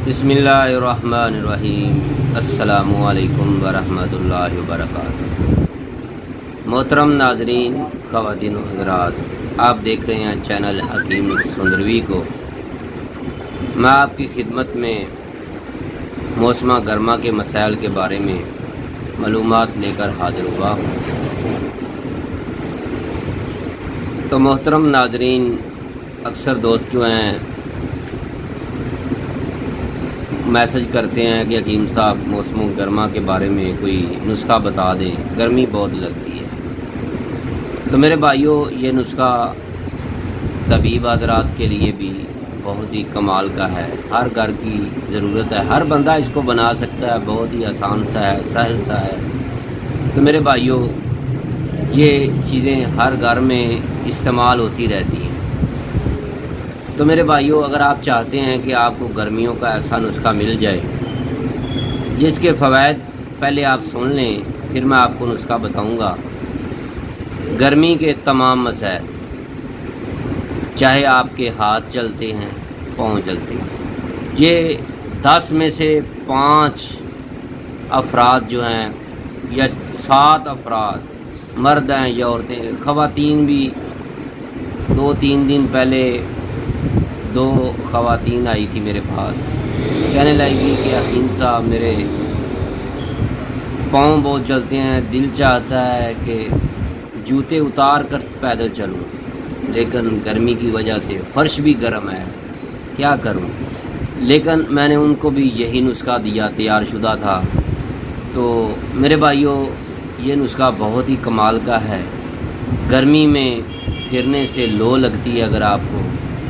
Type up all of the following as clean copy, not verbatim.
बिस्मिल्लाहिर्रहमानिर्रहीम। अस्सलामु अलैकुम वरहमतुल्लाहि वबरकातुहू। मोहतरम नाज़रीन, ख़वातीन व हज़रात, आप देख रहे हैं चैनल हकीम सुंदरवी को। मैं आपकी खिदमत में मौसम गर्मा के मसाइल के बारे में मालूमात लेकर हाज़िर हुआ हूँ। तो मोहतरम नाज़रीन, अक्सर दोस्त जो हैं मैसेज करते हैं कि हकीम साहब मौसम गर्मा के बारे में कोई नुस्खा बता दें, गर्मी बहुत लगती है। तो मेरे भाइयों, ये नुस्खा तबीब हज़रात के लिए भी बहुत ही कमाल का है। हर घर की ज़रूरत है, हर बंदा इसको बना सकता है, बहुत ही आसान सा है, सहल सा है। तो मेरे भाइयों, ये चीज़ें हर घर में इस्तेमाल होती रहती हैं। तो मेरे भाइयों, अगर आप चाहते हैं कि आपको गर्मियों का ऐसा नुस्खा मिल जाए जिसके फ़वाइद पहले आप सुन लें, फिर मैं आपको नुस्खा बताऊंगा। गर्मी के तमाम मसाइल, चाहे आपके हाथ चलते हैं, पाँव चलते हैं, ये 10 में से 5 अफराद जो हैं या 7 अफराद, मर्द हैं या औरतें, ख़वातीन भी। 2-3 दिन पहले 2 ख़वातीन आई थी मेरे पास, कहने लगी कि हकीम साहब मेरे पाँव बहुत जलते हैं, दिल चाहता है कि जूते उतार कर पैदल चलूं, लेकिन गर्मी की वजह से फर्श भी गर्म है, क्या करूं। लेकिन मैंने उनको भी यही नुस्खा दिया, तैयार शुदा था। तो मेरे भाइयों, ये नुस्खा बहुत ही कमाल का है। गर्मी में फिरने से लो लगती है अगर आपको,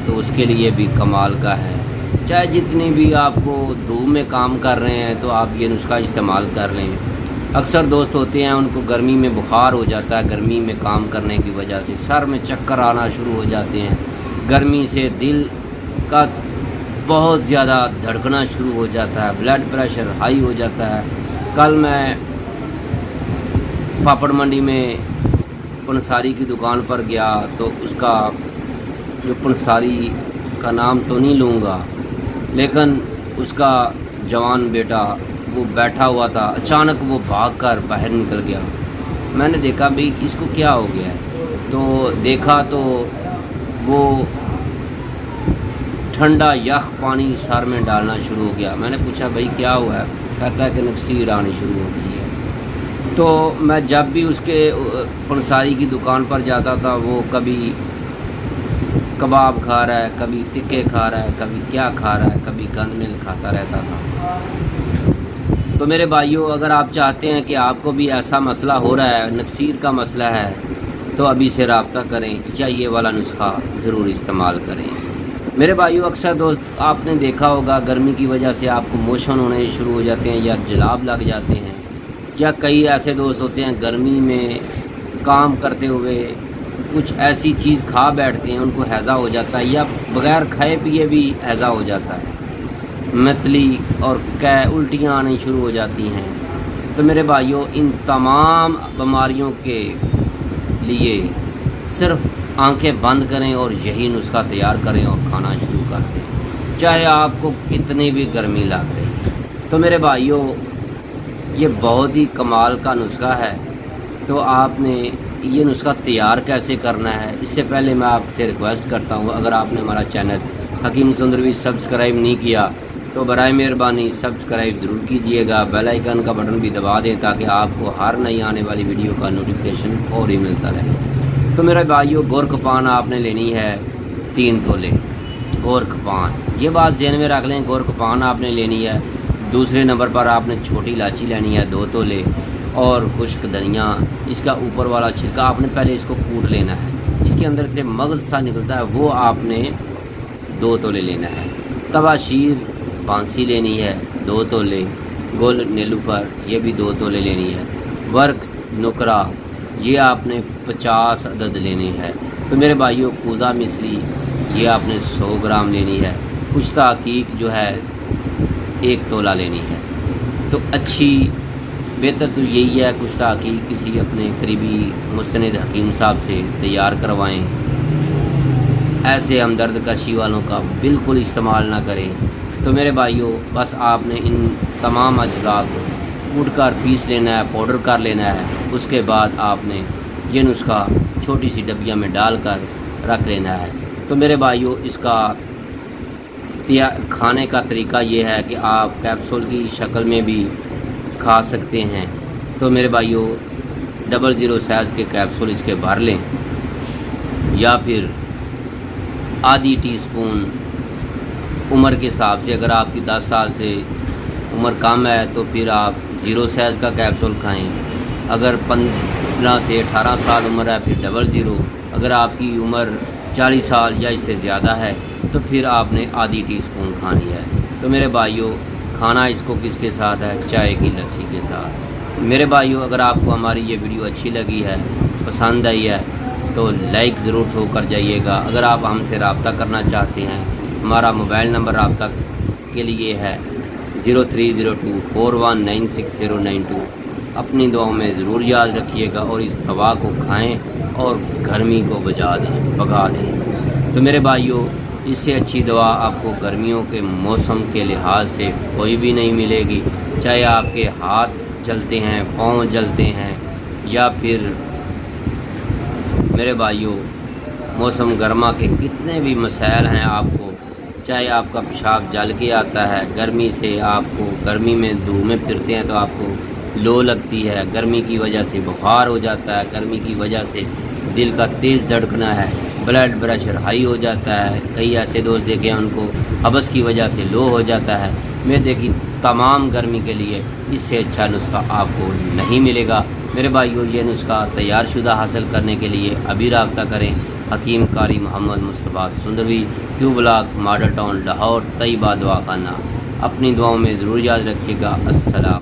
तो उसके लिए भी कमाल का है। चाहे जितनी भी आपको धूप में काम कर रहे हैं, तो आप ये नुस्खा इस्तेमाल कर लें। अक्सर दोस्त होते हैं, उनको गर्मी में बुखार हो जाता है, गर्मी में काम करने की वजह से सर में चक्कर आना शुरू हो जाते हैं, गर्मी से दिल का बहुत ज़्यादा धड़कना शुरू हो जाता है, ब्लड प्रेशर हाई हो जाता है। कल मैं पापड़ मंडी में पंसारी की दुकान पर गया, तो उसका जो पंसारी का नाम तो नहीं लूँगा, लेकिन उसका जवान बेटा वो बैठा हुआ था, अचानक वो भागकर बाहर निकल गया। मैंने देखा भाई इसको क्या हो गया है, तो देखा तो वो ठंडा यख पानी सर में डालना शुरू हो गया। मैंने पूछा भाई क्या हुआ है, कहता है कि नक्सीर आनी शुरू हो गई है। तो मैं जब भी उसके पंसारी की दुकान पर जाता था, वो कभी कबाब खा रहा है, कभी टिक्के खा रहा है, कभी क्या खा रहा है, कभी गंद मिल खाता रहता था। तो मेरे भाइयों, अगर आप चाहते हैं कि आपको भी ऐसा मसला हो रहा है, नक्सीर का मसला है, तो अभी से रब्ता करें या ये वाला नुस्खा ज़रूर इस्तेमाल करें। मेरे भाइयों, अक्सर दोस्त आपने देखा होगा, गर्मी की वजह से आपको मोशन होने शुरू हो जाते हैं या जलाब लग जाते हैं, या कई ऐसे दोस्त होते हैं गर्मी में काम करते हुए कुछ ऐसी चीज़ खा बैठते हैं, उनको हैज़ा हो जाता है, या बग़ैर खाए पिए भी हैज़ा हो जाता है, मतली और कै उल्टियाँ आनी शुरू हो जाती हैं। तो मेरे भाइयों, इन तमाम बीमारियों के लिए सिर्फ आंखें बंद करें और यही नुस्खा तैयार करें और खाना शुरू कर दें, चाहे आपको कितनी भी गर्मी लग रही है। तो मेरे भाइयों, ये बहुत ही कमाल का नुस्खा है। तो आपने ये नुस्खा तैयार कैसे करना है, इससे पहले मैं आपसे रिक्वेस्ट करता हूँ, अगर आपने हमारा चैनल हकीम सुंदरवी सब्सक्राइब नहीं किया तो बराए मेहरबानी सब्सक्राइब ज़रूर कीजिएगा, बेल आइकन का बटन भी दबा दें ताकि आपको हर नई आने वाली वीडियो का नोटिफिकेशन फौरी मिलता रहे। तो मेरे भाइयों, गोरखपान आपने लेनी है 3 तोले गोरखपान, ये बात ज़हन में रख लें, गोरखपान आपने लेनी है। दूसरे नंबर पर आपने छोटी इलायची लेनी है 2 तोले, और खुश्क धनिया, इसका ऊपर वाला छिलका आपने पहले इसको कूट लेना है, इसके अंदर से मगज़ सा निकलता है, वो आपने 2 तोले लेना है। तबाशीर बांसी लेनी है 2 तोले, गुल नीलूफर ये भी 2 तोले लेनी है, वर्क नुकरा ये आपने 50 अदद लेनी है। तो मेरे भाइयों, कूज़ा मिश्री ये आपने 100 ग्राम लेनी है। कुश्ता हकीक जो है 1 तोला लेनी है। तो अच्छी बेहतर तो यही है, कुश्ता हकीक किसी अपने करीबी मुस्तनिद हकीम साहब से तैयार करवाएं। ऐसे हमदर्द कशी वालों का बिल्कुल इस्तेमाल ना करें। تو میرے بھائیوں بس آپ نے ان تمام اجزاء کو کوٹ کر پیس لینا ہے، پاؤڈر کر لینا ہے. اس کے بعد آپ نے یہ نسخہ چھوٹی سی ڈبیا میں ڈال کر رکھ لینا ہے. تو میرے بھائیوں اس کا کھانے کا طریقہ یہ ہے کہ آپ کیپسول کی شکل میں بھی کھا سکتے ہیں. تو میرے بھائیوں 00 سائز کے کیپسول اس کے بھر لیں، یا پھر آدھی ٹی اسپون عمر کے حساب سے. اگر آپ کی 10 سال سے عمر کم ہے تو پھر آپ 0 سائز کا کیپسول کھائیں. اگر 15 سے 18 سال عمر ہے پھر 00. اگر آپ کی عمر 40 سال یا اس سے زیادہ ہے تو پھر آپ نے آدھی ٹی اسپون کھانی ہے. تو میرے بھائیوں کھانا اس کو کس کے ساتھ ہے؟ چائے کی لسی کے ساتھ. میرے بھائیوں اگر آپ کو ہماری یہ ویڈیو اچھی لگی ہے، پسند آئی ہے تو لائک ضرور ٹھو کر جائیے گا. اگر آپ ہم سے رابطہ کرنا چاہتے ہیں، ہمارا موبائل نمبر رابطہ کے لیے ہے 030241969092. اپنی دعاؤں میں ضرور یاد رکھیے گا اور اس دوا کو کھائیں اور گرمی کو بھگا دیں. تو میرے بھائیوں اس سے اچھی دوا آپ کو گرمیوں کے موسم کے لحاظ سے کوئی بھی نہیں ملے گی. چاہے آپ کے ہاتھ جلتے ہیں، پاؤں جلتے ہیں، یا پھر میرے بھائیوں موسم گرما کے کتنے بھی مسائل ہیں آپ کو، چاہے آپ کا پیشاب جل کے آتا ہے، گرمی سے آپ کو گرمی میں دھوپ میں پھرتے ہیں تو آپ کو لو لگتی ہے، گرمی کی وجہ سے بخار ہو جاتا ہے، گرمی کی وجہ سے دل کا تیز دھڑکنا ہے، بلڈ پریشر ہائی ہو جاتا ہے. کئی ایسے دوست دیکھے ہیں ان کو حبس کی وجہ سے لو ہو جاتا ہے. میں دیکھی تمام گرمی کے لیے اس سے اچھا نسخہ آپ کو نہیں ملے گا. میرے بھائیوں یہ نسخہ تیار شدہ حاصل کرنے کے لیے ابھی رابطہ کریں. حکیم قاری محمد مصطفیٰ سندروی، کیو بلاک، ماڈل ٹاؤن، لاہور، طیبہ دواخانہ. اپنی دعاؤں میں ضرور یاد رکھیے گا. السلام.